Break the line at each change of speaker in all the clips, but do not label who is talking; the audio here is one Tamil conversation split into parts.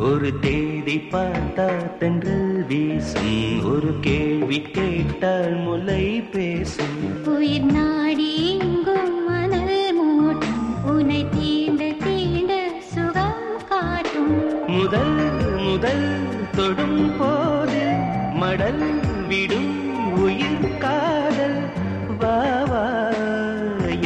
ஒரு தேதி பார்த்தா தென்றல் வீசும், ஒரு கேள்வி கேட்டால் முல்லை பேசும்.
உயிர் நாடி எங்கும் மணல் மூட்டும், உன்னை தீண்ட தீண்ட சுகம் காட்டும்.
முதல் முதல் தொடும் போது மடல் விடும் உயிர் காதல். வா வா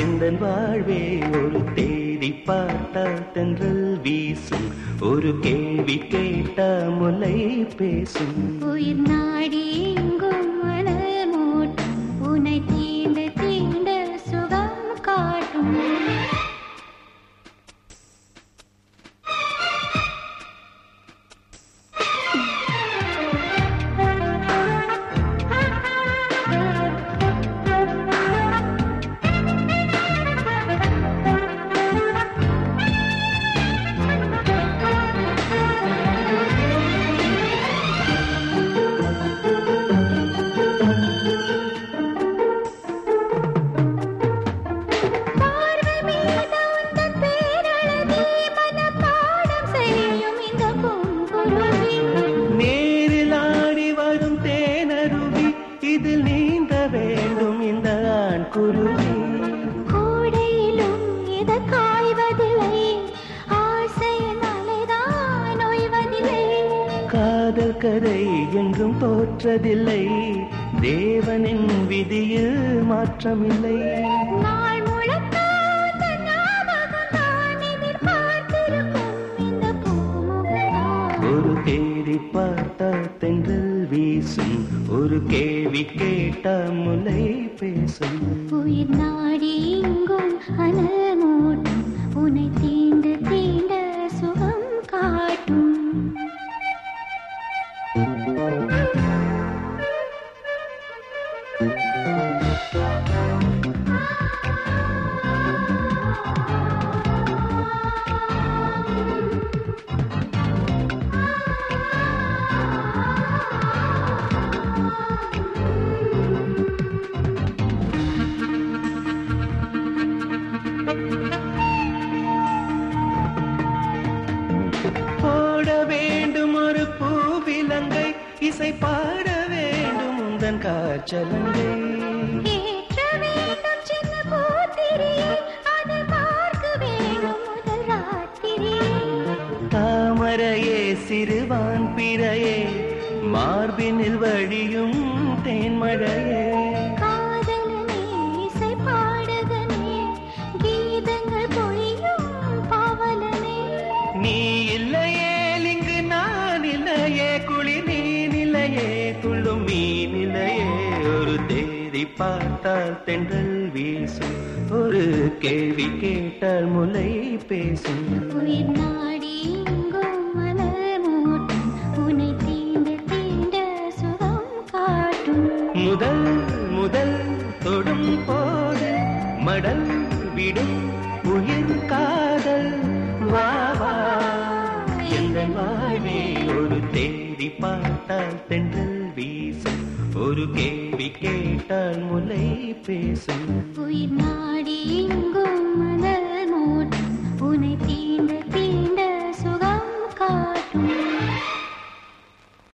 எந்தன் வாழ்வே ஒரு தேதி பார்த்தா தென்றல் வீசும், ஒரு கேள்வி கேட்டா முல்லை பேசும்.
உயிர் நாடி எங்கும் மணல் மூட்டும், உன்னை தீண்ட தீண்ட சுகம் காட்டும்.
இதில் நீந்த வேண்டும் இந்த ஆண் குருவி.
கோடையிலும் இது காய்வதில்லை, ஆசையினாலேதான் ஓய்வதில்லை.
காதல் கதை என்றும் தோற்றதில்லை, தேவனின் விதியில் மாற்றமில்லை.
நாள் முழுக்க உந்தன் ஞாபகம்தான் எதிர்பார்த்திருக்கும் இந்த பூமுகம்தான்.
ஒரு தேடி பார்த்தா தென்றல் வீசும், ஒரு கேள்வி கேட்டா முல்லை பேசும்.
உயிர் நாடி எங்கும் அனல் மூட்டும், உன்னை தீண்ட தீண்ட சுகம் காட்டும்.
போட வேண்டும் ஒரு பூவிலங்கை, இசை பாட வேண்டும் உந்தன் காற்றலங்கை.
ஏற்ற வேண்டும் சின்ன பூத்திரியை, அதை பார்க்க வேண்டும் முதல் ராத்திரியை.
தாமரையே சிறுவான் பிறையே, மார்பினில் வழியும் தேன்மழையே.
காதலனே இசை பாடகனே, கீதங்கள் பொழியும் பாவலனே.
நீ இல்லையே இங்கு நான் இல்லையே, குளிர் நீ நிலையே துள்ளும் மீ நிலையே. ஒரு தேதி பார்த்தால் தென்றல் வீசும், ஒரு கேள்வி கேட்டால் முல்லை பேசும்.
உயிர் நாடி எங்கும் மணல் மூட்டும், உன்னை தீண்ட தீண்ட சுகம் காட்டும்.
முதல் முதல் தொடும் போது மடல் விடும் உயிர் காதல். வா வா எந்தன் வாழ்வே ஒரு தேடி பார்த்தால் தென்றல் வீசும், ஒரு கேள்வி கேட்டால் முல்லை பேசும்.
உயிர் நாடி எங்கும் மணல் மூட்டும், உன்னை தீண்ட